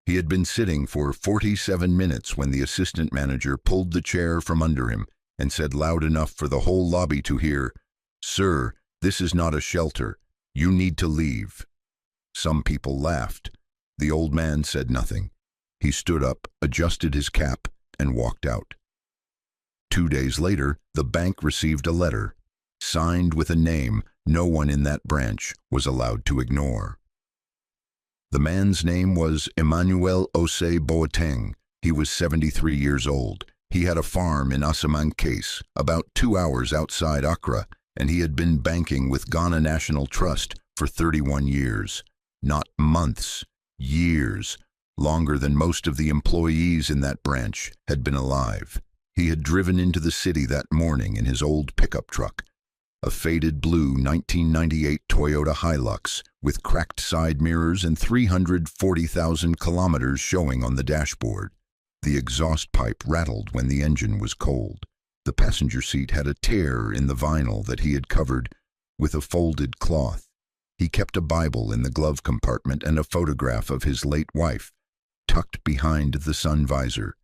He had been sitting for 47 minutes when the assistant manager pulled the chair from under him and said loud enough for the whole lobby to hear, "Sir, this is not a shelter. You need to leave." Some people laughed. The old man said nothing. He stood up, adjusted his cap, and walked out. 2 days later, the bank received a letter, signed with a name no one in that branch was allowed to ignore. The man's name was Emmanuel Ose Boateng. He was 73 years old. He had a farm in Asamankase, about 2 hours outside Accra, and he had been banking with Ghana National Trust for 31 years. Not months, years, longer than most of the employees in that branch had been alive. He had driven into the city that morning in his old pickup truck, a faded blue 1998 Toyota Hilux with cracked side mirrors and 340,000 kilometers showing on the dashboard. The exhaust pipe rattled when the engine was cold. The passenger seat had a tear in the vinyl that he had covered with a folded cloth. He kept a Bible in the glove compartment and a photograph of his late wife tucked behind the sun visor.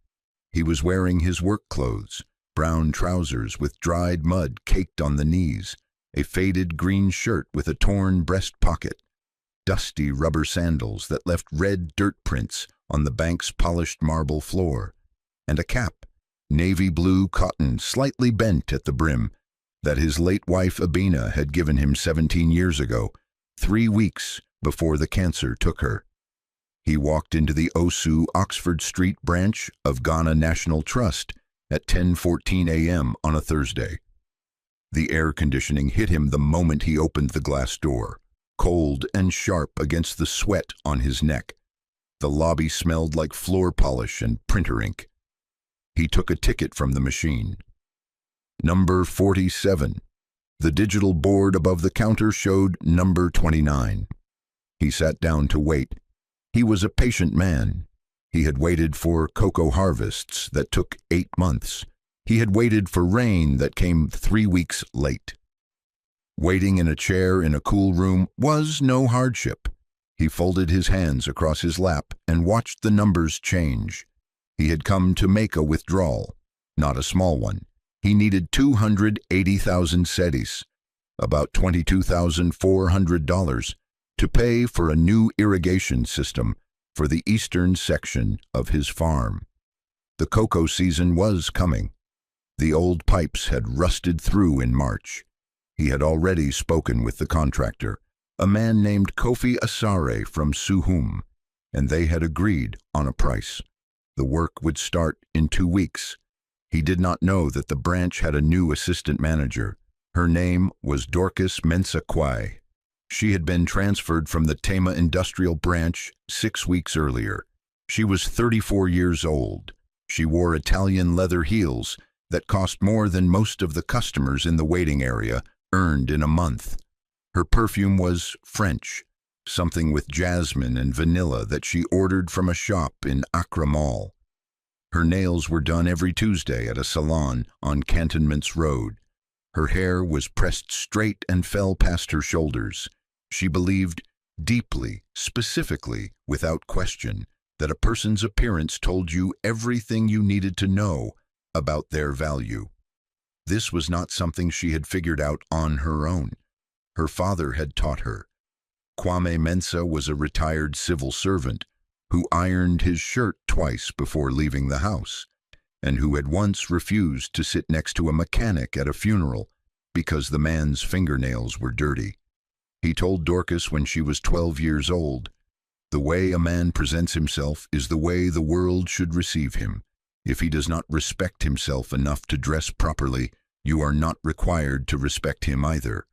He was wearing his work clothes, brown trousers with dried mud caked on the knees, a faded green shirt with a torn breast pocket, dusty rubber sandals that left red dirt prints on the bank's polished marble floor, and a cap, navy blue cotton slightly bent at the brim, that his late wife Abina had given him 17 years ago, 3 weeks before the cancer took her. He walked into the Osu Oxford Street branch of Ghana National Trust at 10:14 a.m. on a Thursday. The air conditioning hit him the moment he opened the glass door, cold and sharp against the sweat on his neck. The lobby smelled like floor polish and printer ink. He took a ticket from the machine. Number 47. The digital board above the counter showed number 29. He sat down to wait. He was a patient man. He had waited for cocoa harvests that took 8 months. He had waited for rain that came 3 weeks late. Waiting in a chair in a cool room was no hardship. He folded his hands across his lap and watched the numbers change. He had come to make a withdrawal, not a small one. He needed 280,000 cedis, about $22,400, to pay for a new irrigation system for the eastern section of his farm. The cocoa season was coming. The old pipes had rusted through in March. He had already spoken with the contractor, a man named Kofi Asare from Suhum, and they had agreed on a price. The work would start in 2 weeks. He did not know that the branch had a new assistant manager. Her name was Dorcas Mensah Kwai. She had been transferred from the Tema Industrial Branch 6 weeks earlier. She was 34 years old. She wore Italian leather heels that cost more than most of the customers in the waiting area earned in a month. Her perfume was French, something with jasmine and vanilla that she ordered from a shop in Accra Mall. Her nails were done every Tuesday at a salon on Cantonments Road. Her hair was pressed straight and fell past her shoulders. She believed deeply, specifically, without question, that a person's appearance told you everything you needed to know about their value. This was not something she had figured out on her own. Her father had taught her. Kwame Mensah was a retired civil servant who ironed his shirt twice before leaving the house, and who had once refused to sit next to a mechanic at a funeral because the man's fingernails were dirty. He told Dorcas when she was 12 years old, "The way a man presents himself is the way the world should receive him. If he does not respect himself enough to dress properly, you are not required to respect him either."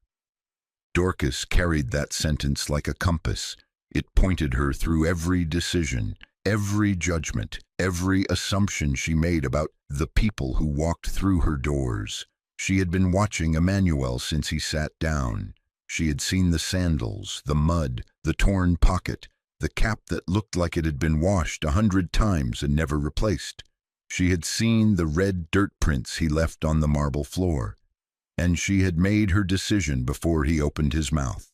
Dorcas carried that sentence like a compass. It pointed her through every decision, every judgment, every assumption she made about the people who walked through her doors. She had been watching Emmanuel since he sat down. She had seen the sandals, the mud, the torn pocket, the cap that looked like it had been washed 100 times and never replaced. She had seen the red dirt prints he left on the marble floor. And she had made her decision before he opened his mouth.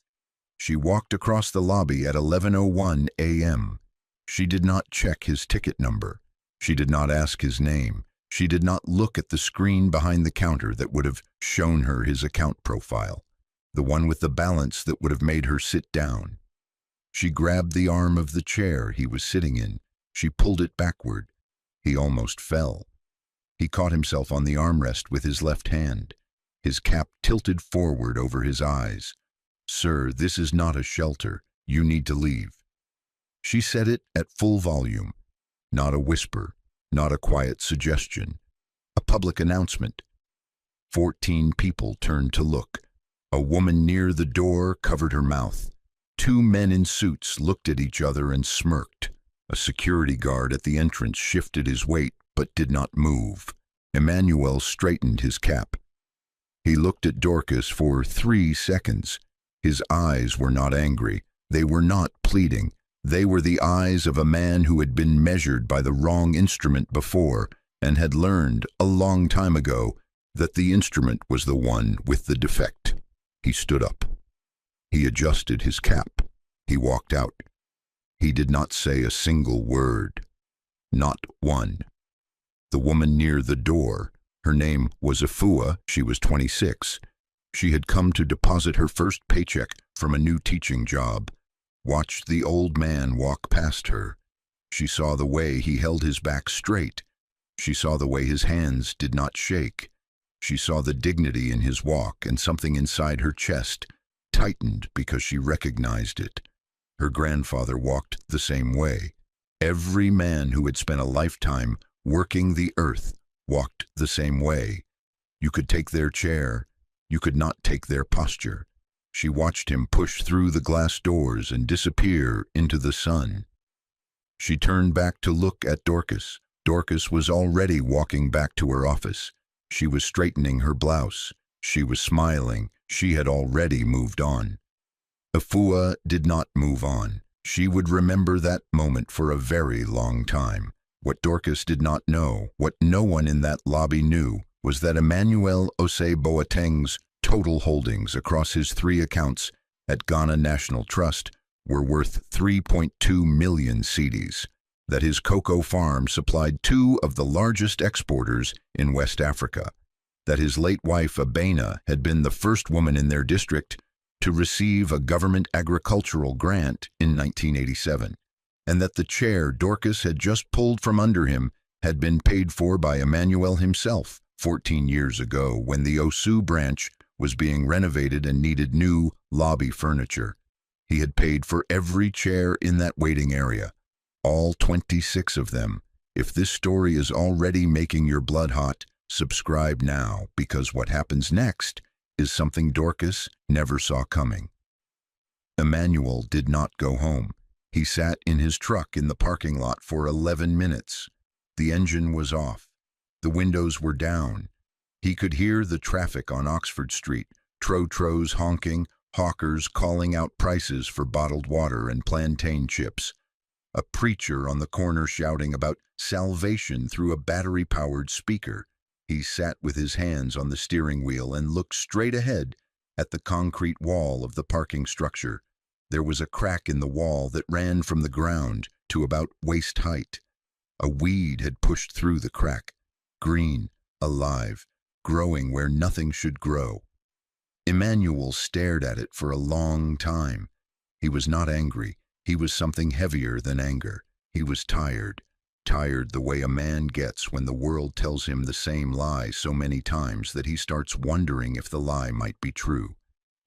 She walked across the lobby at 11:01 a.m. She did not check his ticket number. She did not ask his name. She did not look at the screen behind the counter that would have shown her his account profile, the one with the balance that would have made her sit down. She grabbed the arm of the chair he was sitting in. She pulled it backward. He almost fell. He caught himself on the armrest with his left hand. His cap tilted forward over his eyes. "Sir, this is not a shelter. You need to leave." She said it at full volume. Not a whisper, not a quiet suggestion. A public announcement. 14 people turned to look. A woman near the door covered her mouth. 2 men in suits looked at each other and smirked. A security guard at the entrance shifted his weight but did not move. Emmanuel straightened his cap. He looked at Dorcas for 3 seconds. His eyes were not angry. They were not pleading. They were the eyes of a man who had been measured by the wrong instrument before and had learned a long time ago that the instrument was the one with the defect. He stood up. He adjusted his cap. He walked out. He did not say a single word. Not one. The woman near the door, her name was Afua, she was 26. She had come to deposit her first paycheck from a new teaching job. Watched the old man walk past her. She saw the way he held his back straight. She saw the way his hands did not shake. She saw the dignity in his walk, and something inside her chest tightened because she recognized it. Her grandfather walked the same way. Every man who had spent a lifetime working the earth walked the same way. You could take their chair. You could not take their posture. She watched him push through the glass doors and disappear into the sun. She turned back to look at Dorcas. Dorcas was already walking back to her office. She was straightening her blouse. She was smiling. She had already moved on. Afua did not move on. She would remember that moment for a very long time. What Dorcas did not know, what no one in that lobby knew, was that Emmanuel Osei Boateng's total holdings across his 3 accounts at Ghana National Trust were worth 3.2 million cedis, that his cocoa farm supplied 2 of the largest exporters in West Africa, that his late wife Abena had been the first woman in their district to receive a government agricultural grant in 1987, and that the chair Dorcas had just pulled from under him had been paid for by Emmanuel himself 14 years ago when the Osu branch was being renovated and needed new lobby furniture. He had paid for every chair in that waiting area, all 26 of them. If this story is already making your blood hot, subscribe now, because what happens next is something Dorcas never saw coming. Emmanuel did not go home. He sat in his truck in the parking lot for 11 minutes. The engine was off. The windows were down. He could hear the traffic on Oxford Street, trotros honking, hawkers calling out prices for bottled water and plantain chips. A preacher on the corner shouting about salvation through a battery-powered speaker. He sat with his hands on the steering wheel and looked straight ahead at the concrete wall of the parking structure. There was a crack in the wall that ran from the ground to about waist height. A weed had pushed through the crack, green, alive, growing where nothing should grow. Emmanuel stared at it for a long time. He was not angry. He was something heavier than anger. He was tired. Tired the way a man gets when the world tells him the same lie so many times that he starts wondering if the lie might be true.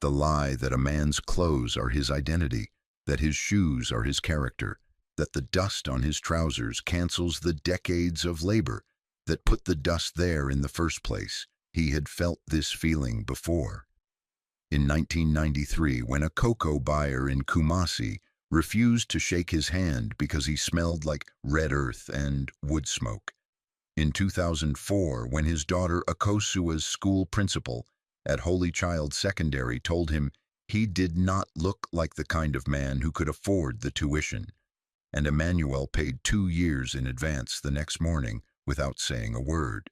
The lie that a man's clothes are his identity, that his shoes are his character, that the dust on his trousers cancels the decades of labor that put the dust there in the first place. He had felt this feeling before. In 1993, when a cocoa buyer in Kumasi refused to shake his hand because he smelled like red earth and wood smoke. In 2004, when his daughter Akosua's school principal at Holy Child Secondary told him he did not look like the kind of man who could afford the tuition, and Emmanuel paid 2 years in advance the next morning without saying a word.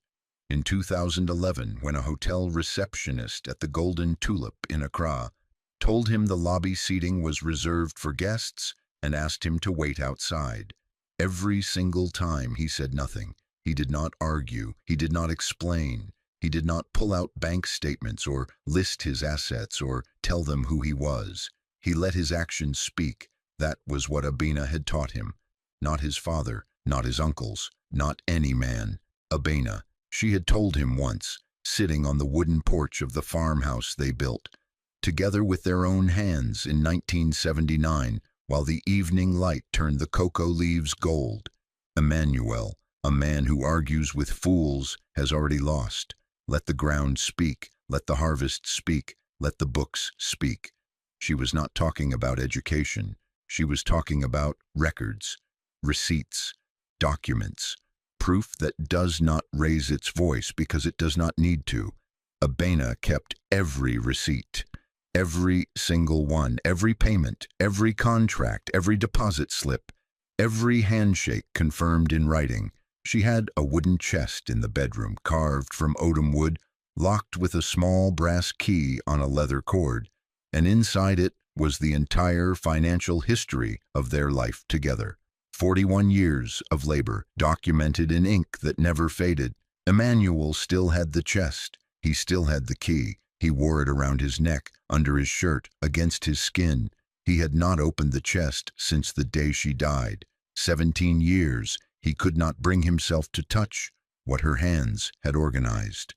In 2011, when a hotel receptionist at the Golden Tulip in Accra told him the lobby seating was reserved for guests, and asked him to wait outside. Every single time he said nothing. He did not argue. He did not explain. He did not pull out bank statements or list his assets or tell them who he was. He let his actions speak. That was what Abena had taught him. Not his father, not his uncles, not any man. Abena, she had told him once, sitting on the wooden porch of the farmhouse they built, together with their own hands in 1979, while the evening light turned the cocoa leaves gold. Emmanuel, a man who argues with fools, has already lost. Let the ground speak, let the harvest speak, let the books speak. She was not talking about education. She was talking about records, receipts, documents, proof that does not raise its voice because it does not need to. Abena kept every receipt, every single one, every payment, every contract, every deposit slip, every handshake confirmed in writing. She had a wooden chest in the bedroom, carved from odum wood, locked with a small brass key on a leather cord, and inside it was the entire financial history of their life together. 41 years of labor, documented in ink that never faded. Emmanuel still had the chest. He still had the key. He wore it around his neck, under his shirt, against his skin. He had not opened the chest since the day she died. 17 years. He could not bring himself to touch what her hands had organized.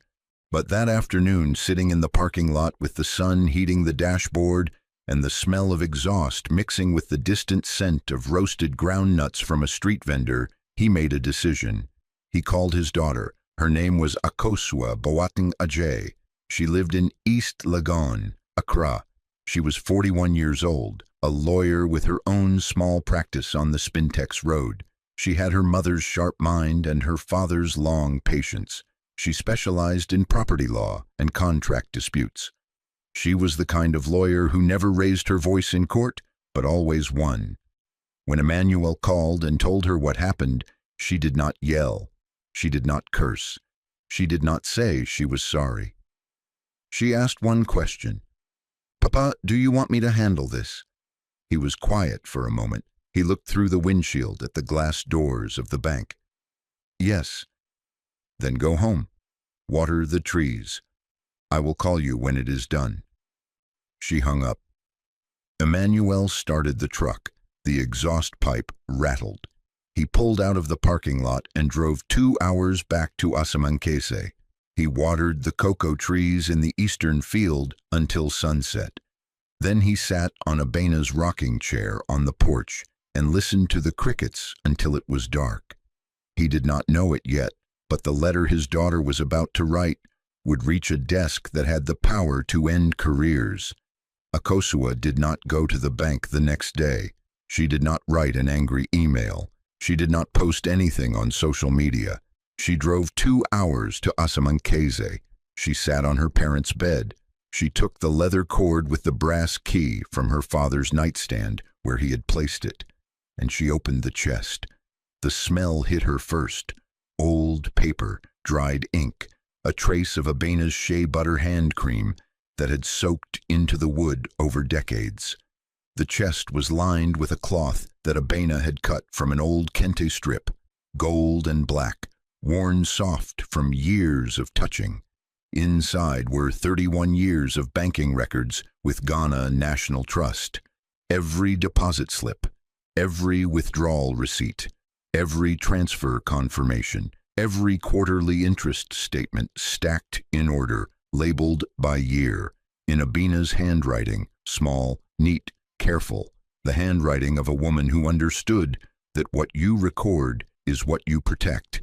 But that afternoon, sitting in the parking lot with the sun heating the dashboard and the smell of exhaust mixing with the distant scent of roasted ground nuts from a street vendor, he made a decision. He called his daughter. Her name was Akosua Boateng Ajay. She lived in East Legon, Accra. She was 41 years old, a lawyer with her own small practice on the Spintex Road. She had her mother's sharp mind and her father's long patience. She specialized in property law and contract disputes. She was the kind of lawyer who never raised her voice in court, but always won. When Emmanuel called and told her what happened, she did not yell. She did not curse. She did not say she was sorry. She asked one question. "Papa, do you want me to handle this?" He was quiet for a moment. He looked through the windshield at the glass doors of the bank. "Yes." "Then go home. Water the trees. I will call you when it is done." She hung up. Emmanuel started the truck. The exhaust pipe rattled. He pulled out of the parking lot and drove 2 hours back to Asamankese. He watered the cocoa trees in the eastern field until sunset. Then he sat on Abena's rocking chair on the porch and listened to the crickets until it was dark. He did not know it yet, but the letter his daughter was about to write would reach a desk that had the power to end careers. Akosua did not go to the bank the next day. She did not write an angry email. She did not post anything on social media. She drove 2 hours to Asamankese. She sat on her parents' bed. She took the leather cord with the brass key from her father's nightstand where he had placed it, and she opened the chest. The smell hit her first. Old paper, dried ink, a trace of Abena's shea butter hand cream that had soaked into the wood over decades. The chest was lined with a cloth that Abena had cut from an old kente strip, gold and black, worn soft from years of touching. Inside were 31 years of banking records with Ghana National Trust. Every deposit slip, every withdrawal receipt, every transfer confirmation, every quarterly interest statement stacked in order, labeled by year, in Abena's handwriting, small, neat, careful, the handwriting of a woman who understood that what you record is what you protect.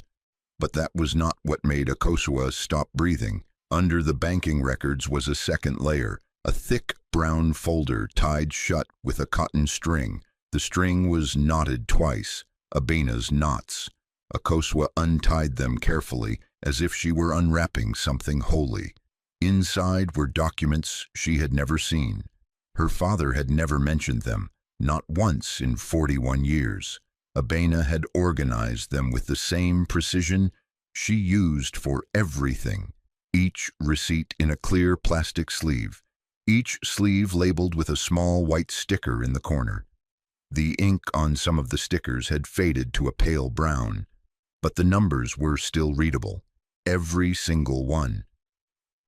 But that was not what made Akosua stop breathing. Under the banking records was a second layer, a thick brown folder tied shut with a cotton string. The string was knotted twice, Abena's knots. Akosua untied them carefully, as if she were unwrapping something holy. Inside were documents she had never seen. Her father had never mentioned them, not once in 41 years. Abena had organized them with the same precision she used for everything. Each receipt in a clear plastic sleeve, each sleeve labeled with a small white sticker in the corner. The ink on some of the stickers had faded to a pale brown, but the numbers were still readable, every single one.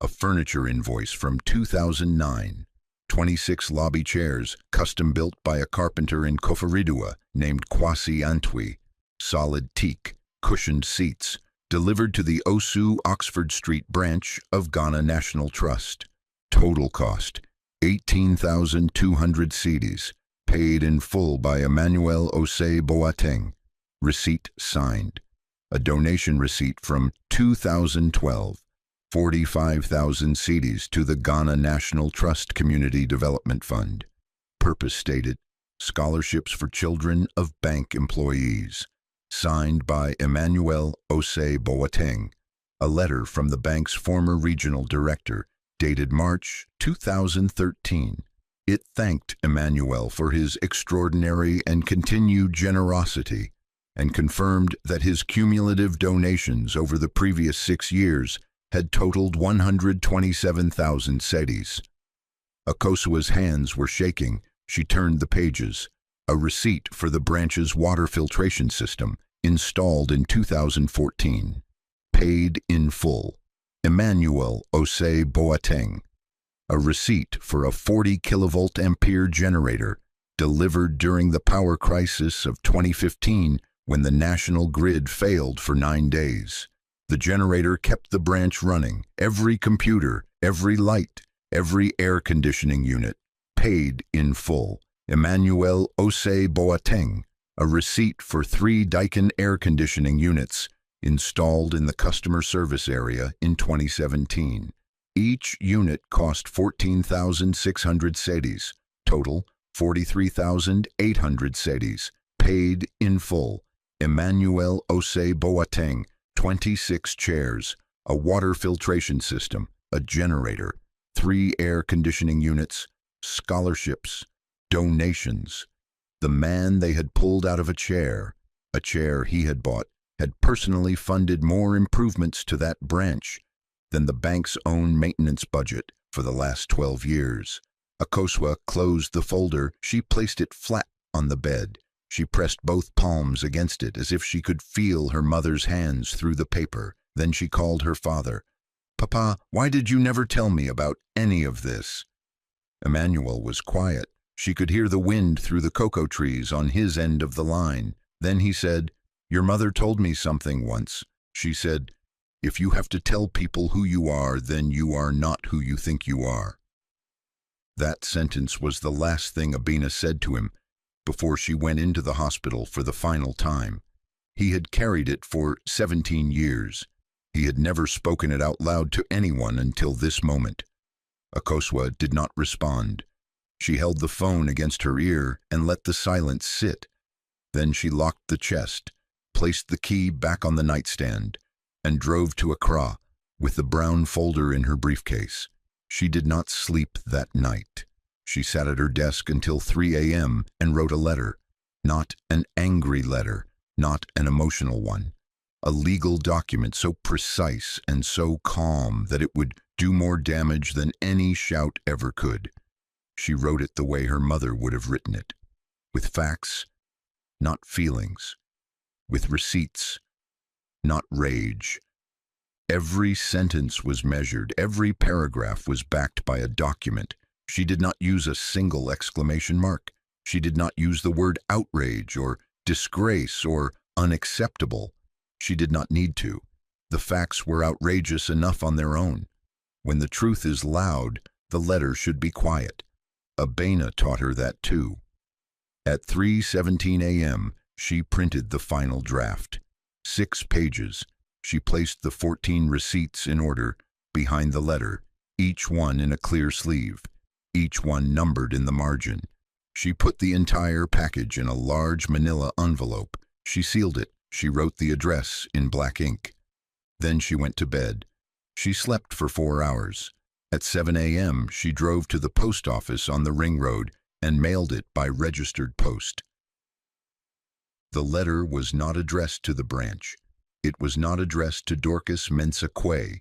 A furniture invoice from 2009, 26 lobby chairs, custom built by a carpenter in Kofi named Kwasi Antwi, solid teak, cushioned seats, delivered to the Osu Oxford Street branch of Ghana National Trust. Total cost, 18,200 cedis, paid in full by Emmanuel Osei Boateng. Receipt signed. A donation receipt from 2012, 45,000 cedis to the Ghana National Trust Community Development Fund. Purpose stated, scholarships for children of bank employees. Signed by Emmanuel Osei Boateng. A letter from the bank's former regional director, dated March 2013. It thanked Emmanuel for his extraordinary and continued generosity, and confirmed that his cumulative donations over the previous 6 years had totaled 127,000 cedis. Akoswa's hands were shaking. She turned the pages. A receipt for the branch's water filtration system, installed in 2014. Paid in full. Emmanuel Osei Boateng. A receipt for a 40 kilovolt ampere generator, delivered during the power crisis of 2015 when the national grid failed for 9 days. The generator kept the branch running, every computer, every light, every air conditioning unit. Paid in full. Emmanuel Osei Boateng. A receipt for 3 Daikin air conditioning units, installed in the customer service area in 2017. Each unit cost 14,600 cedis, total 43,800 cedis, paid in full. Emmanuel Osei Boateng, 26 chairs, a water filtration system, a generator, 3 air conditioning units, scholarships, donations. The man they had pulled out of a chair he had bought, had personally funded more improvements to that branch than the bank's own maintenance budget for the last 12 years. Akoswa closed the folder. She placed it flat on the bed. She pressed both palms against it as if she could feel her mother's hands through the paper. Then she called her father. "Papa, why did you never tell me about any of this?" Emmanuel was quiet. She could hear the wind through the cocoa trees on his end of the line. Then he said, "Your mother told me something once. She said, if you have to tell people who you are, then you are not who you think you are." That sentence was the last thing Abina said to him before she went into the hospital for the final time. He had carried it for 17 years. He had never spoken it out loud to anyone until this moment. Akoswa did not respond. She held the phone against her ear and let the silence sit. Then she locked the chest, placed the key back on the nightstand, and drove to Accra with the brown folder in her briefcase. She did not sleep that night. She sat at her desk until 3 a.m. and wrote a letter. Not an angry letter, not an emotional one. A legal document so precise and so calm that it would do more damage than any shout ever could. She wrote it the way her mother would have written it, with facts, not feelings, with receipts, not rage. Every sentence was measured, every paragraph was backed by a document. She did not use a single exclamation mark. She did not use the word outrage or disgrace or unacceptable. She did not need to. The facts were outrageous enough on their own. When the truth is loud, the letter should be quiet. Abena taught her that too. At 3:17 a.m., she printed the final draft. 6 pages. She placed the 14 receipts in order behind the letter, each one in a clear sleeve, each one numbered in the margin. She put the entire package in a large manila envelope. She sealed it. She wrote the address in black ink. Then she went to bed. She slept for 4 hours. At 7 a.m., she drove to the post office on the Ring Road and mailed it by registered post. The letter was not addressed to the branch. It was not addressed to Dorcas Mensah Quay.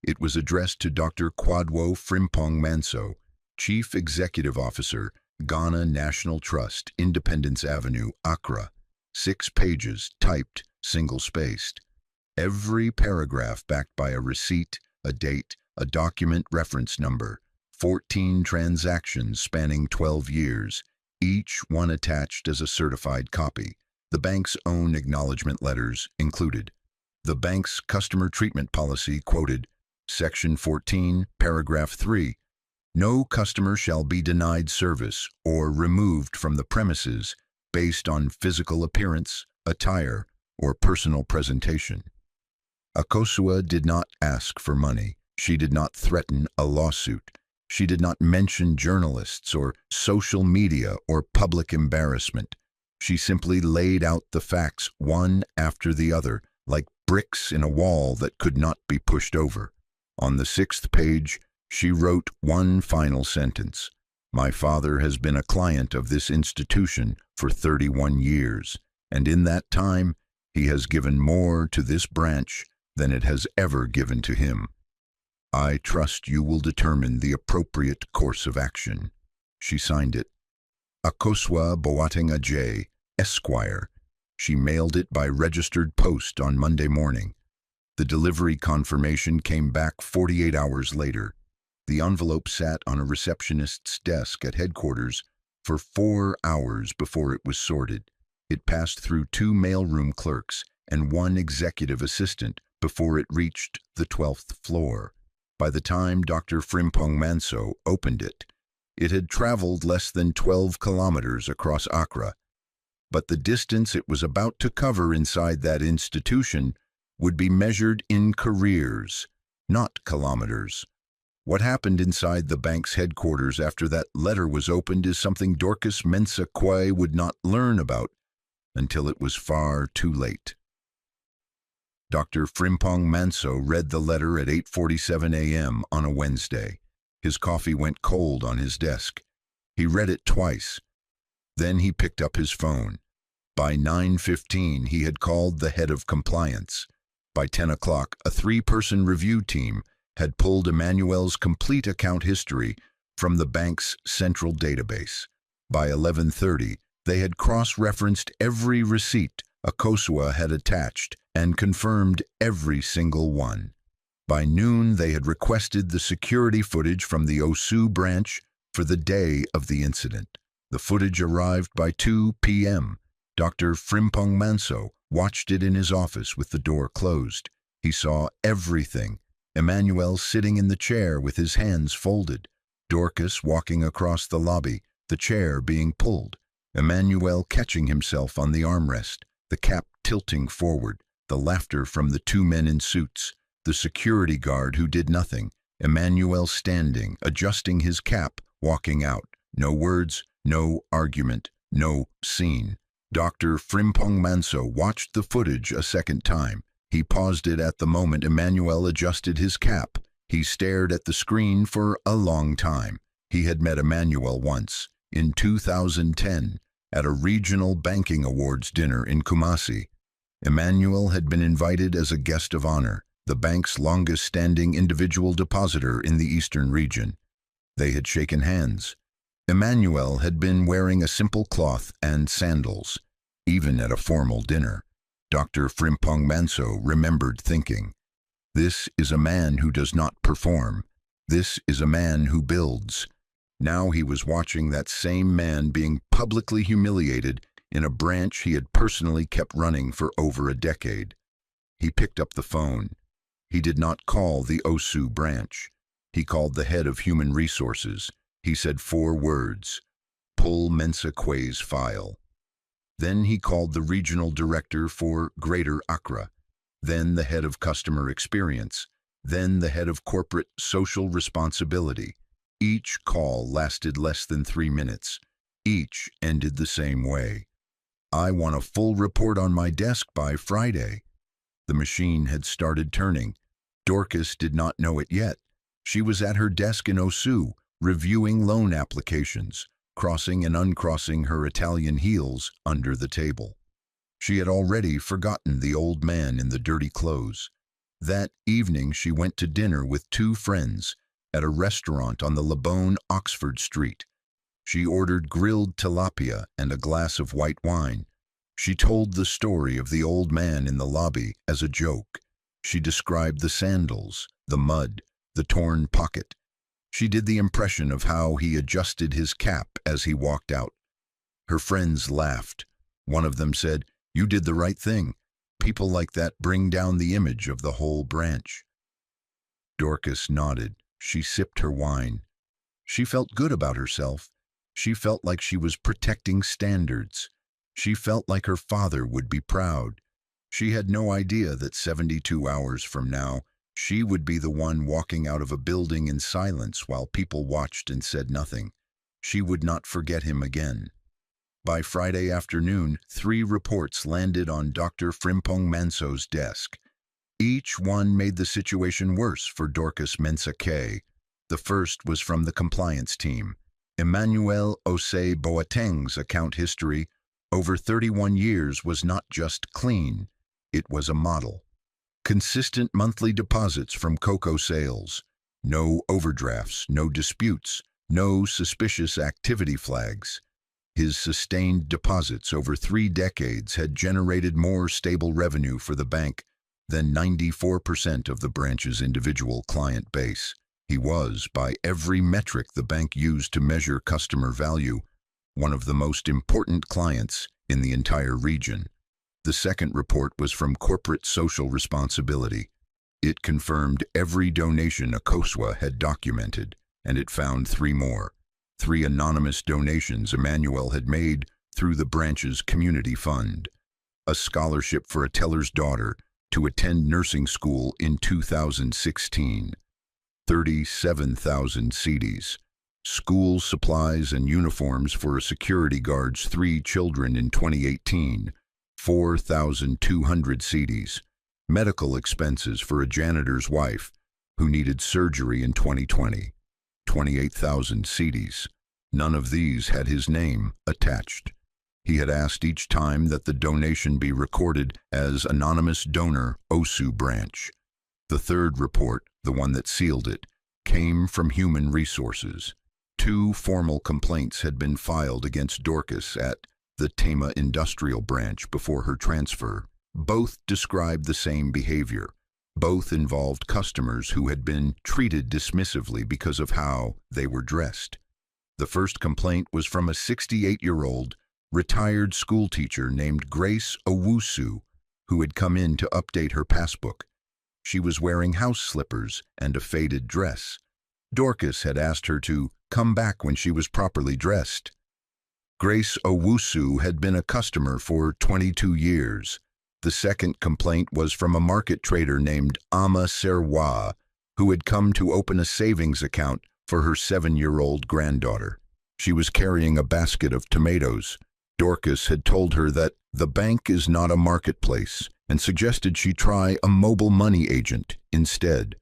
It was addressed to Dr. Kwadwo Frimpong Manso, Chief Executive Officer, Ghana National Trust, Independence Avenue, Accra. 6 pages, typed, single-spaced. Every paragraph backed by a receipt, a date, a document reference number. 14 transactions spanning 12 years, each one attached as a certified copy. The bank's own acknowledgement letters included. The bank's customer treatment policy quoted, Section 14, Paragraph 3, no customer shall be denied service or removed from the premises based on physical appearance, attire, or personal presentation. Akosua did not ask for money. She did not threaten a lawsuit. She did not mention journalists or social media or public embarrassment. She simply laid out the facts one after the other, like bricks in a wall that could not be pushed over. On the 6th page, she wrote one final sentence. My father has been a client of this institution for 31 years, and in that time, he has given more to this branch than it has ever given to him. I trust you will determine the appropriate course of action. She signed it. Akosua Boateng Ajay, Esquire. She mailed it by registered post on Monday morning. The delivery confirmation came back 48 hours later. The envelope sat on a receptionist's desk at headquarters for 4 hours before it was sorted. It passed through 2 mailroom clerks and 1 executive assistant before it reached the 12th floor. By the time Dr. Frimpong Manso opened it, it had traveled less than 12 kilometers across Accra. But the distance it was about to cover inside that institution would be measured in careers, not kilometers. What happened inside the bank's headquarters after that letter was opened is something Dorcas Mensah Quay would not learn about until it was far too late. Dr. Frimpong Manso read the letter at 8:47 a.m. on a Wednesday. His coffee went cold on his desk. He read it twice. Then he picked up his phone. By 9:15, he had called the head of compliance. By 10 o'clock, a 3-person review team had pulled Emmanuel's complete account history from the bank's central database. By 11:30, they had cross-referenced every receipt Akosua had attached and confirmed every single one. By noon, they had requested the security footage from the Osu branch for the day of the incident. The footage arrived by 2 p.m. Dr. Frimpong Manso watched it in his office with the door closed. He saw everything. Emmanuel sitting in the chair with his hands folded. Dorcas walking across the lobby, the chair being pulled. Emmanuel catching himself on the armrest, the cap tilting forward, the laughter from the 2 men in suits, the security guard who did nothing, Emmanuel standing, adjusting his cap, walking out. No words, no argument, no scene. Dr. Frimpong Manso watched the footage a second time. He paused it at the moment Emmanuel adjusted his cap. He stared at the screen for a long time. He had met Emmanuel once, in 2010, at a regional banking awards dinner in Kumasi. Emmanuel had been invited as a guest of honor, the bank's longest-standing individual depositor in the eastern region. They had shaken hands. Emmanuel had been wearing a simple cloth and sandals, even at a formal dinner. Dr. Frimpong Manso remembered thinking, this is a man who does not perform. This is a man who builds. Now he was watching that same man being publicly humiliated in a branch he had personally kept running for over a decade. He picked up the phone. He did not call the Osu branch. He called the head of human resources. He said 4 words, pull Mensah Quay's file. Then he called the regional director for Greater Accra, then the head of customer experience, then the head of corporate social responsibility. Each call lasted less than 3 minutes. Each ended the same way. I want a full report on my desk by Friday. The machine had started turning. Dorcas did not know it yet. She was at her desk in Osu, reviewing loan applications, crossing and uncrossing her Italian heels under the table. She had already forgotten the old man in the dirty clothes. That evening she went to dinner with 2 friends at a restaurant on the Labone, Oxford Street. She ordered grilled tilapia and a glass of white wine. She told the story of the old man in the lobby as a joke. She described the sandals, the mud, the torn pocket. She did the impression of how he adjusted his cap as he walked out. Her friends laughed. One of them said, "You did the right thing. People like that bring down the image of the whole branch." Dorcas nodded. She sipped her wine. She felt good about herself. She felt like she was protecting standards. She felt like her father would be proud. She had no idea that 72 hours from now, she would be the one walking out of a building in silence while people watched and said nothing. She would not forget him again. By Friday afternoon, 3 reports landed on Dr. Frimpong Manso's desk. Each one made the situation worse for Dorcas Mensah. The first was from the compliance team. Emmanuel Osei Boateng's account history over 31 years was not just clean, it was a model. Consistent monthly deposits from cocoa sales. No overdrafts, no disputes, no suspicious activity flags. His sustained deposits over 3 decades had generated more stable revenue for the bank than 94% of the branch's individual client base. He was, by every metric the bank used to measure customer value, one of the most important clients in the entire region. The second report was from Corporate Social Responsibility. It confirmed every donation Akosua had documented, and it found 3 more. 3 anonymous donations Emmanuel had made through the branch's community fund. A scholarship for a teller's daughter to attend nursing school in 2016. 37,000 cedis. School supplies and uniforms for a security guard's 3 children in 2018. 4,200 cedis. Medical expenses for a janitor's wife who needed surgery in 2020. 28,000 cedis. None of these had his name attached. He had asked each time that the donation be recorded as Anonymous Donor Osu Branch. The third report, the one that sealed it, came from Human Resources. 2 formal complaints had been filed against Dorcas at the Tama Industrial Branch before her transfer. Both described the same behavior. Both involved customers who had been treated dismissively because of how they were dressed. The first complaint was from a 68-year-old retired schoolteacher named Grace Owusu, who had come in to update her passbook. She was wearing house slippers and a faded dress. Dorcas had asked her to come back when she was properly dressed. Grace Owusu had been a customer for 22 years. The second complaint was from a market trader named Ama Serwa, who had come to open a savings account for her 7-year-old granddaughter. She was carrying a basket of tomatoes. Dorcas had told her that the bank is not a marketplace and suggested she try a mobile money agent instead.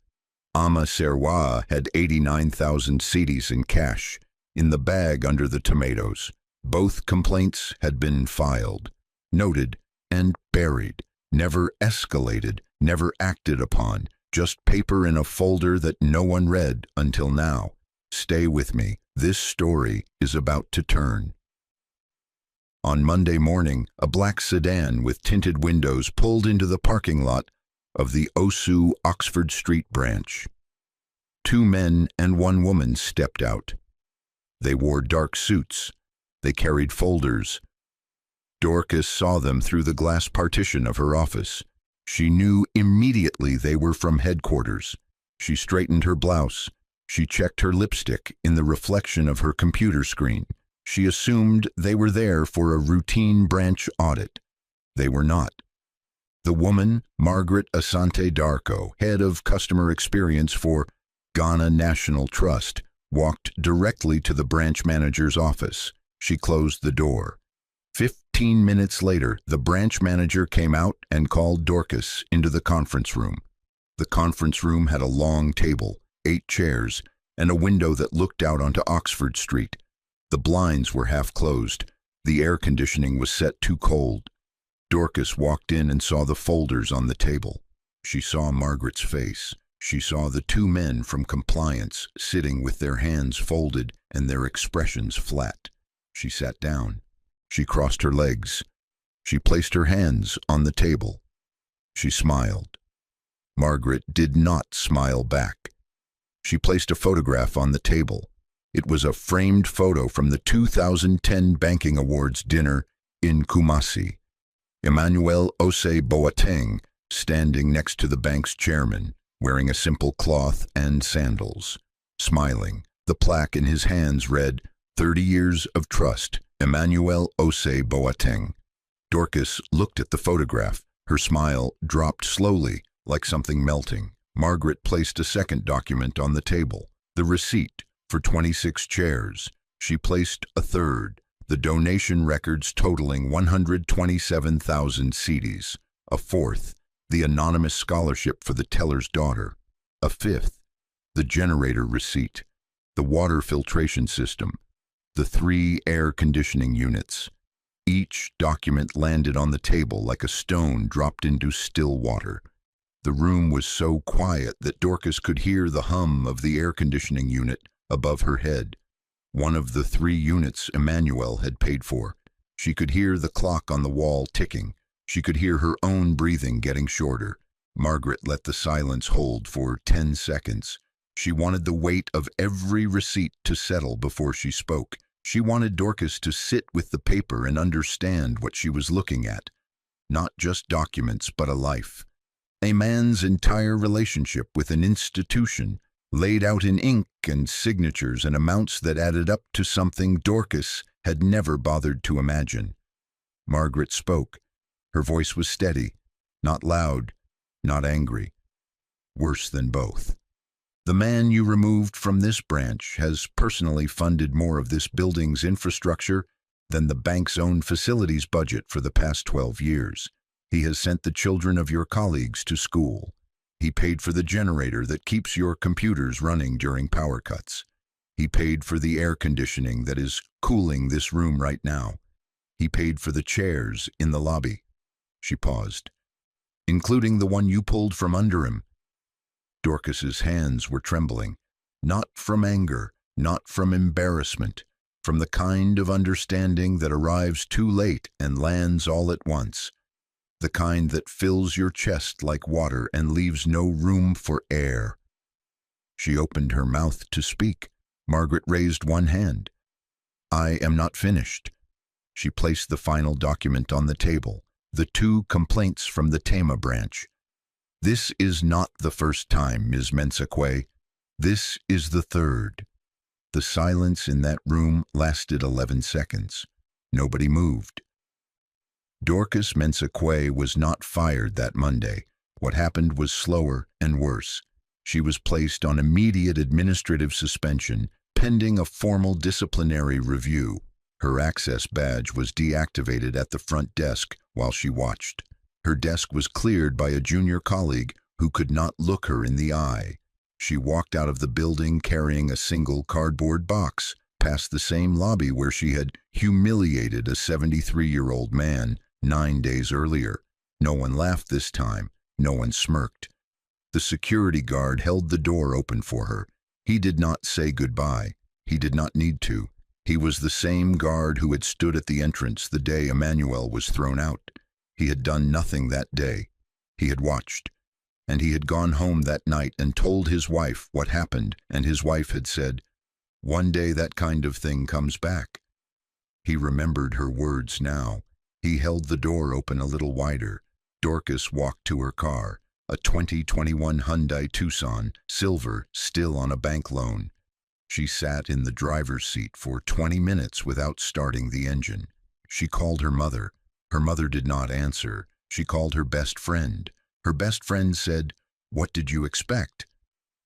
Ama Serwa had 89,000 cedis in cash in the bag under the tomatoes. Both complaints had been filed, noted, and buried, never escalated, never acted upon, just paper in a folder that no one read until now. Stay with me. This story is about to turn. On Monday morning, a black sedan with tinted windows pulled into the parking lot of the Osu Oxford Street branch. 2 men and 1 woman stepped out. They wore dark suits. They carried folders. Dorcas saw them through the glass partition of her office. She knew immediately they were from headquarters. She straightened her blouse. She checked her lipstick in the reflection of her computer screen. She assumed they were there for a routine branch audit. They were not. The woman, Margaret Asante Darko, head of customer experience for Ghana National Trust, walked directly to the branch manager's office. She closed the door. 15 minutes later, the branch manager came out and called Dorcas into the conference room. The conference room had a long table, 8 chairs, and a window that looked out onto Oxford Street. The blinds were half closed. The air conditioning was set too cold. Dorcas walked in and saw the folders on the table. She saw Margaret's face. She saw the two men from compliance sitting with their hands folded and their expressions flat. She sat down. She crossed her legs. She placed her hands on the table. She smiled. Margaret did not smile back. She placed a photograph on the table. It was a framed photo from the 2010 Banking Awards dinner in Kumasi. Emmanuel Osei Boateng, standing next to the bank's chairman, wearing a simple cloth and sandals. Smiling, the plaque in his hands read, 30 Years of Trust, Emmanuel Osei Boateng. Dorcas looked at the photograph. Her smile dropped slowly, like something melting. Margaret placed a second document on the table, the receipt for 26 chairs. She placed a third, the donation records totaling 127,000 cedis. A fourth, the anonymous scholarship for the teller's daughter. A fifth, the generator receipt, the water filtration system, the 3 air conditioning units. Each document landed on the table like a stone dropped into still water. The room was so quiet that Dorcas could hear the hum of the air conditioning unit above her head. One of the 3 units Emmanuel had paid for. She could hear the clock on the wall ticking. She could hear her own breathing getting shorter. Margaret let the silence hold for 10 seconds. She wanted the weight of every receipt to settle before she spoke. She wanted Dorcas to sit with the paper and understand what she was looking at. Not just documents, but a life. A man's entire relationship with an institution, laid out in ink and signatures and amounts that added up to something Dorcas had never bothered to imagine. Margaret spoke. Her voice was steady, not loud, not angry. Worse than both. The man you removed from this branch has personally funded more of this building's infrastructure than the bank's own facilities budget for the past 12 years. He has sent the children of your colleagues to school. He paid for the generator that keeps your computers running during power cuts. He paid for the air conditioning that is cooling this room right now. He paid for the chairs in the lobby. She paused. Including the one you pulled from under him. Dorcas's hands were trembling, not from anger, not from embarrassment, from the kind of understanding that arrives too late and lands all at once. The kind that fills your chest like water and leaves no room for air. She opened her mouth to speak. Margaret raised one hand. I am not finished. She placed the final document on the table, the 2 complaints from the Tema branch. This is not the first time, Ms. Mensakwe. This is the third. The silence in that room lasted 11 seconds. Nobody moved. Dorcas Mensakwe was not fired that Monday. What happened was slower and worse. She was placed on immediate administrative suspension, pending a formal disciplinary review. Her access badge was deactivated at the front desk while she watched. Her desk was cleared by a junior colleague who could not look her in the eye. She walked out of the building carrying a single cardboard box, past the same lobby where she had humiliated a 73-year-old man 9 days earlier. No one laughed this time. No one smirked. The security guard held the door open for her. He did not say goodbye. He did not need to. He was the same guard who had stood at the entrance the day Emmanuel was thrown out. He had done nothing that day. He had watched. And he had gone home that night and told his wife what happened, and his wife had said, "One day that kind of thing comes back." He remembered her words now. He held the door open a little wider. Dorcas walked to her car, a 2021 Hyundai Tucson, silver, still on a bank loan. She sat in the driver's seat for 20 minutes without starting the engine. She called her mother. Her mother did not answer. She called her best friend. Her best friend said, "What did you expect?"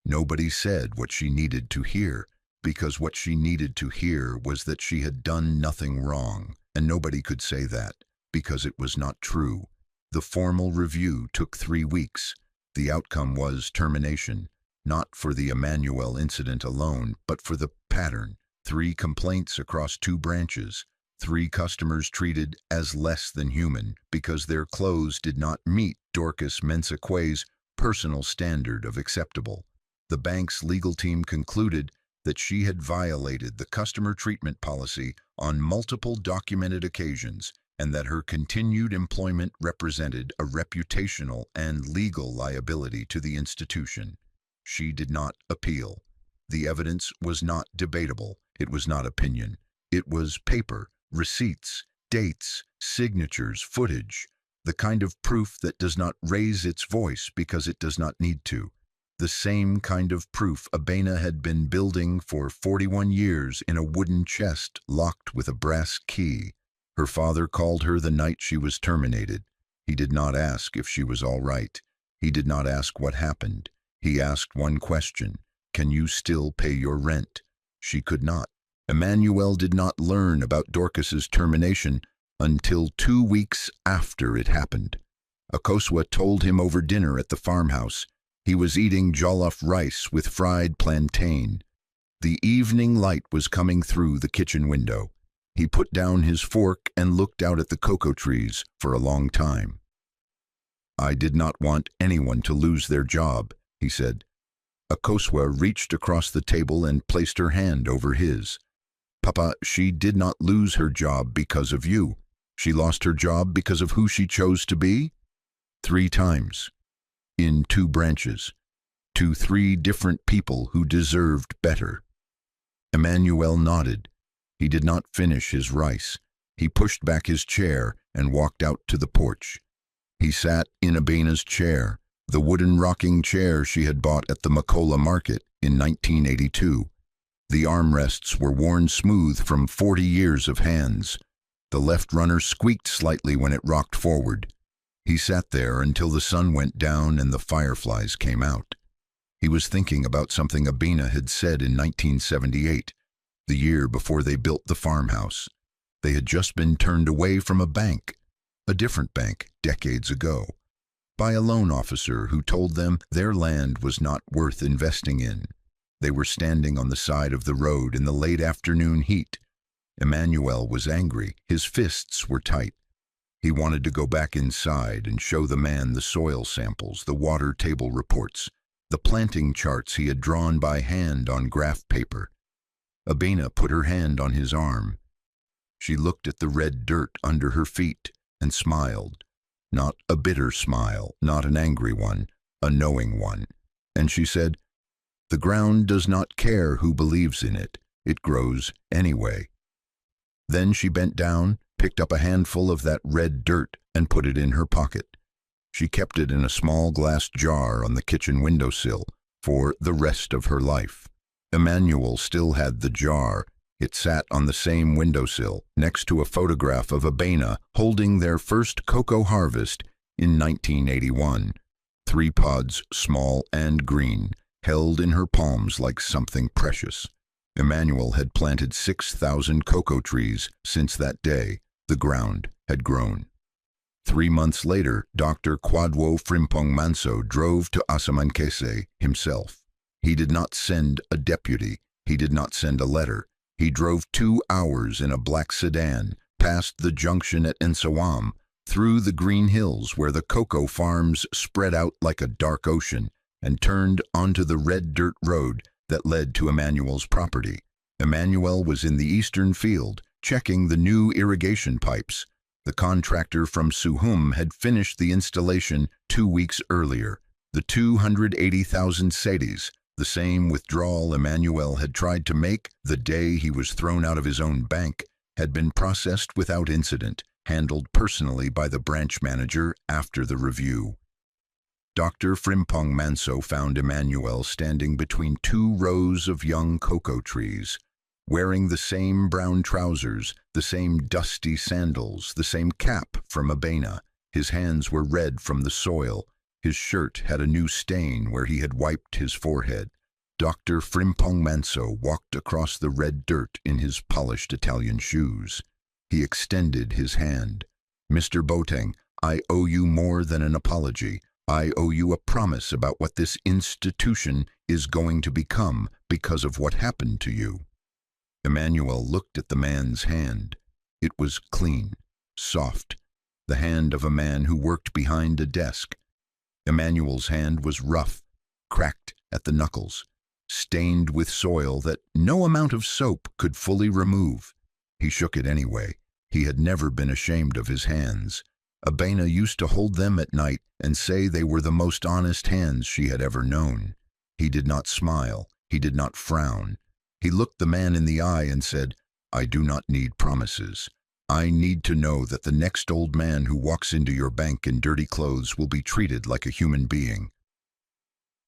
Nobody said what she needed to hear, because what she needed to hear was that she had done nothing wrong, and nobody could say that, because it was not true. The formal review took 3 weeks. The outcome was termination, not for the Emmanuel incident alone, but for the pattern. 3 complaints across 2 branches. 3 customers treated as less than human because their clothes did not meet Dorcas Mensakwe's personal standard of acceptable. The bank's legal team concluded that she had violated the customer treatment policy on multiple documented occasions and that her continued employment represented a reputational and legal liability to the institution. She did not appeal. The evidence was not debatable. It was not opinion. It was paper, receipts, dates, signatures, footage, the kind of proof that does not raise its voice because it does not need to. The same kind of proof Abena had been building for 41 years in a wooden chest locked with a brass key. Her father called her the night she was terminated. He did not ask if she was all right. He did not ask what happened. He asked one question: can you still pay your rent? She could not. Emmanuel did not learn about Dorcas's termination until 2 weeks after it happened. Akosua told him over dinner at the farmhouse. He was eating jollof rice with fried plantain. The evening light was coming through the kitchen window. He put down his fork and looked out at the cocoa trees for a long time. I did not want anyone to lose their job, he said. Akosua reached across the table and placed her hand over his. Papa, she did not lose her job because of you. She lost her job because of who she chose to be? 3 times. In 2 branches. To 3 different people who deserved better. Emmanuel nodded. He did not finish his rice. He pushed back his chair and walked out to the porch. He sat in Abena's chair, the wooden rocking chair she had bought at the Makola market in 1982. The armrests were worn smooth from 40 years of hands. The left runner squeaked slightly when it rocked forward. He sat there until the sun went down and the fireflies came out. He was thinking about something Abena had said in 1978, the year before they built the farmhouse. They had just been turned away from a bank, a different bank, decades ago, by a loan officer who told them their land was not worth investing in. They were standing on the side of the road in the late afternoon heat. Emmanuel was angry. His fists were tight. He wanted to go back inside and show the man the soil samples, the water table reports, the planting charts he had drawn by hand on graph paper. Abena put her hand on his arm. She looked at the red dirt under her feet and smiled. Not a bitter smile, not an angry one, a knowing one. And she said, "The ground does not care who believes in it. It grows anyway." Then she bent down, picked up a handful of that red dirt and put it in her pocket. She kept it in a small glass jar on the kitchen windowsill for the rest of her life. Emmanuel still had the jar. It sat on the same windowsill next to a photograph of Abena holding their first cocoa harvest in 1981. 3 pods, small and green, held in her palms like something precious. Emmanuel had planted 6,000 cocoa trees since that day. The ground had grown. 3 months later, Dr. Kwadwo Frimpong Manso drove to Asamankese himself. He did not send a deputy. He did not send a letter. He drove 2 hours in a black sedan, past the junction at Nsawam, through the green hills where the cocoa farms spread out like a dark ocean, and turned onto the red dirt road that led to Emmanuel's property. Emmanuel was in the eastern field, checking the new irrigation pipes. The contractor from Suhum had finished the installation 2 weeks earlier. The 280,000 cedis, the same withdrawal Emmanuel had tried to make the day he was thrown out of his own bank, had been processed without incident, handled personally by the branch manager after the review. Dr. Frimpong Manso found Emmanuel standing between 2 rows of young cocoa trees, wearing the same brown trousers, the same dusty sandals, the same cap from Abena. His hands were red from the soil. His shirt had a new stain where he had wiped his forehead. Dr. Frimpong Manso walked across the red dirt in his polished Italian shoes. He extended his hand. "Mr. Boateng, I owe you more than an apology. I owe you a promise about what this institution is going to become because of what happened to you." Emmanuel looked at the man's hand. It was clean, soft, the hand of a man who worked behind a desk. Emmanuel's hand was rough, cracked at the knuckles, stained with soil that no amount of soap could fully remove. He shook it anyway. He had never been ashamed of his hands. Abena used to hold them at night and say they were the most honest hands she had ever known. He did not smile. He did not frown. He looked the man in the eye and said, "I do not need promises. I need to know that the next old man who walks into your bank in dirty clothes will be treated like a human being."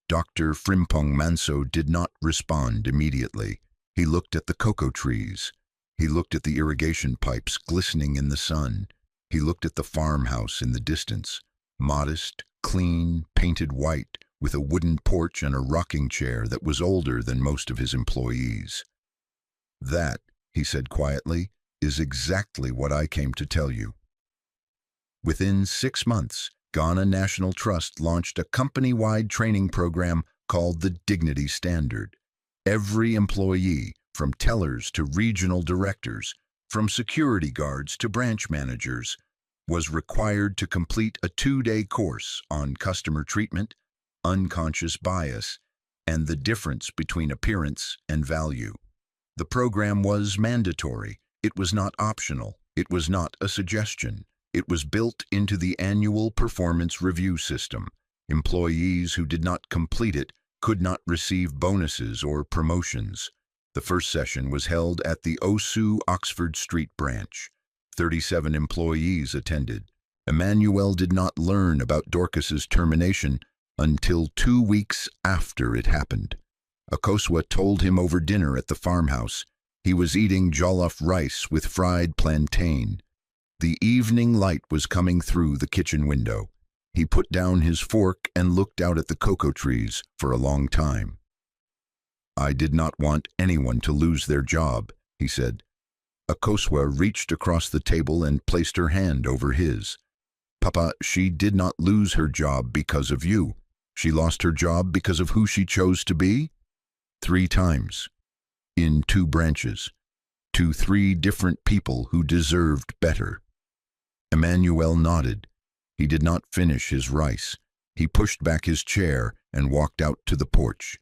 Dr. Frimpong Manso did not respond immediately. He looked at the cocoa trees. He looked at the irrigation pipes glistening in the sun. He looked at the farmhouse in the distance, modest, clean, painted white, with a wooden porch and a rocking chair that was older than most of his employees. "That," he said quietly, "is exactly what I came to tell you." Within 6 months, Ghana National Trust launched a company-wide training program called the Dignity Standard. Every employee, from tellers to regional directors, from security guards to branch managers, was required to complete a 2-day course on customer treatment, unconscious bias, and the difference between appearance and value. The program was mandatory. It was not optional. It was not a suggestion. It was built into the annual performance review system. Employees who did not complete it could not receive bonuses or promotions. The first session was held at the Osu Oxford Street branch. 37 employees attended. Emmanuel did not learn about Dorcas's termination until 2 weeks after it happened. Akosua told him over dinner at the farmhouse. He was eating jollof rice with fried plantain. The evening light was coming through the kitchen window. He put down his fork and looked out at the cocoa trees for a long time. "I did not want anyone to lose their job," he said. Akosua reached across the table and placed her hand over his. "Papa, she did not lose her job because of you. She lost her job because of who she chose to be? 3 times. In 2 branches. To 3 different people who deserved better." Emmanuel nodded. He did not finish his rice. He pushed back his chair and walked out to the porch.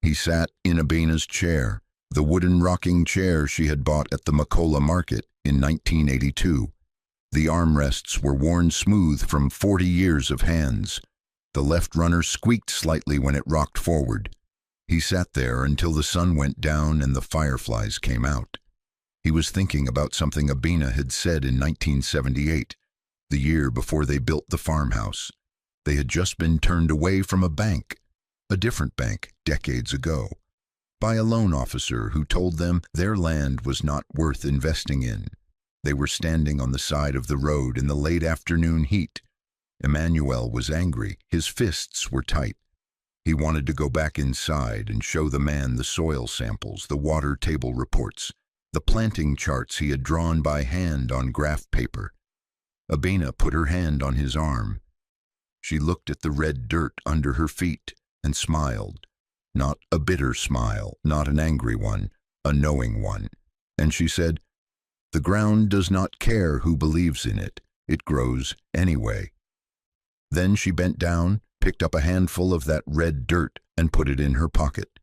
He sat in Abena's chair, the wooden rocking chair she had bought at the Makola market in 1982. The armrests were worn smooth from 40 years of hands. The left runner squeaked slightly when it rocked forward. He sat there until the sun went down and the fireflies came out. He was thinking about something Abena had said in 1978, the year before they built the farmhouse. They had just been turned away from a bank, a different bank, decades ago, by a loan officer who told them their land was not worth investing in. They were standing on the side of the road in the late afternoon heat. Emmanuel was angry. His fists were tight. He wanted to go back inside and show the man the soil samples, the water table reports, the planting charts he had drawn by hand on graph paper. Abena put her hand on his arm. She looked at the red dirt under her feet and smiled. Not a bitter smile, not an angry one, a knowing one. And she said, "The ground does not care who believes in it. It grows anyway." Then she bent down, picked up a handful of that red dirt and put it in her pocket.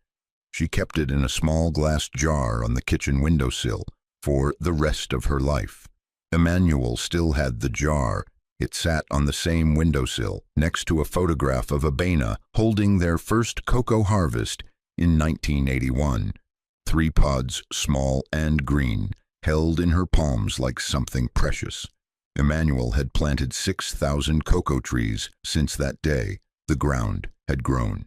She kept it in a small glass jar on the kitchen windowsill for the rest of her life. Emmanuel still had the jar. It sat on the same windowsill next to a photograph of Abena holding their first cocoa harvest in 1981. 3 pods, small and green, held in her palms like something precious. Emmanuel had planted 6,000 cocoa trees since that day. The ground had grown.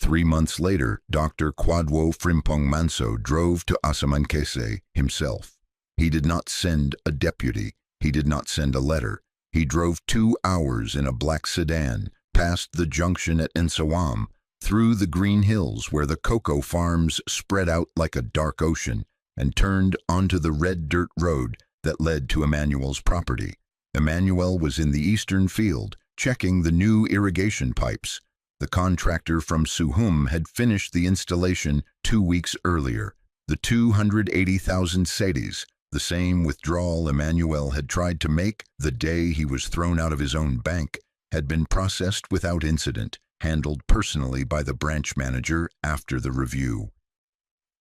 3 months later, Dr. Kwadwo Frimpong Manso drove to Asamankese himself. He did not send a deputy. He did not send a letter. He drove 2 hours in a black sedan, past the junction at Nsawam, through the green hills where the cocoa farms spread out like a dark ocean, and turned onto the red dirt road that led to Emmanuel's property. Emmanuel was in the eastern field, checking the new irrigation pipes. The contractor from Suhum had finished the installation 2 weeks earlier. The 280,000 cedis, the same withdrawal Emmanuel had tried to make the day he was thrown out of his own bank, had been processed without incident, handled personally by the branch manager after the review.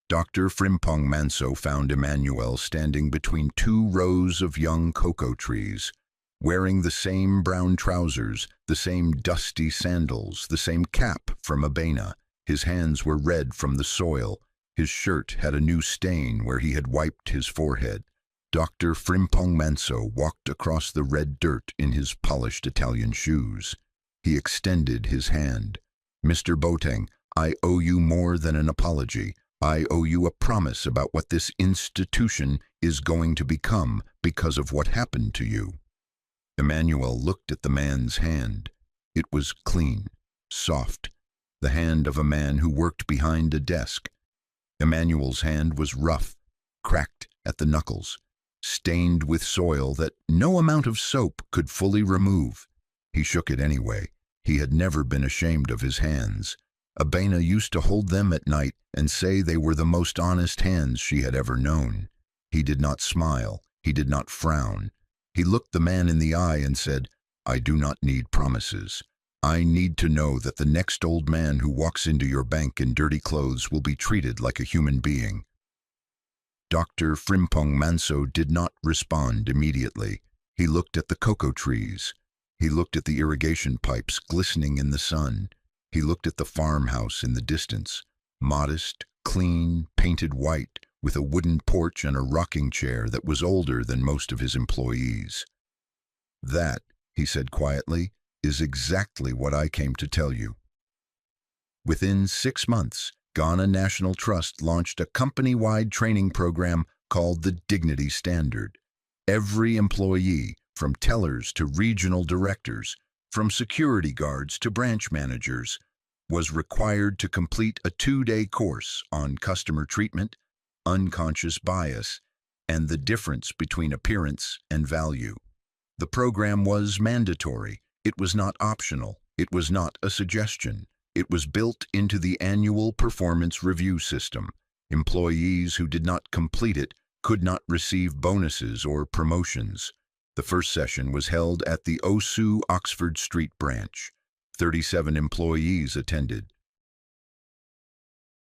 Dr. Frimpong Manso found Emmanuel standing between two rows of young cocoa trees, wearing the same brown trousers, the same dusty sandals, the same cap from Abena. His hands were red from the soil. His shirt had a new stain where he had wiped his forehead. Dr. Frimpong Manso walked across the red dirt in his polished Italian shoes. He extended his hand. "Mr. Boateng, I owe you more than an apology. I owe you a promise about what this institution is going to become because of what happened to you." Emmanuel looked at the man's hand. It was clean, soft, the hand of a man who worked behind a desk. Emmanuel's hand was rough, cracked at the knuckles, stained with soil that no amount of soap could fully remove. He shook it anyway. He had never been ashamed of his hands. Abena used to hold them at night and say they were the most honest hands she had ever known. He did not smile. He did not frown. He looked the man in the eye and said, "I do not need promises. I need to know that the next old man who walks into your bank in dirty clothes will be treated like a human being." Dr. Frimpong Manso did not respond immediately. He looked at the cocoa trees. He looked at the irrigation pipes glistening in the sun. He looked at the farmhouse in the distance, modest, clean, painted white, with a wooden porch and a rocking chair that was older than most of his employees. "That," he said quietly, "is exactly what I came to tell you." Within 6 months, Ghana National Trust launched a company-wide training program called the Dignity Standard. Every employee, from tellers to regional directors, from security guards to branch managers, was required to complete a 2-day course on customer treatment, unconscious bias, and the difference between appearance and value. The program was mandatory. It was not optional. It was not a suggestion. It was built into the annual performance review system. Employees who did not complete it could not receive bonuses or promotions. The first session was held at the Osu Oxford Street branch. 37 employees attended.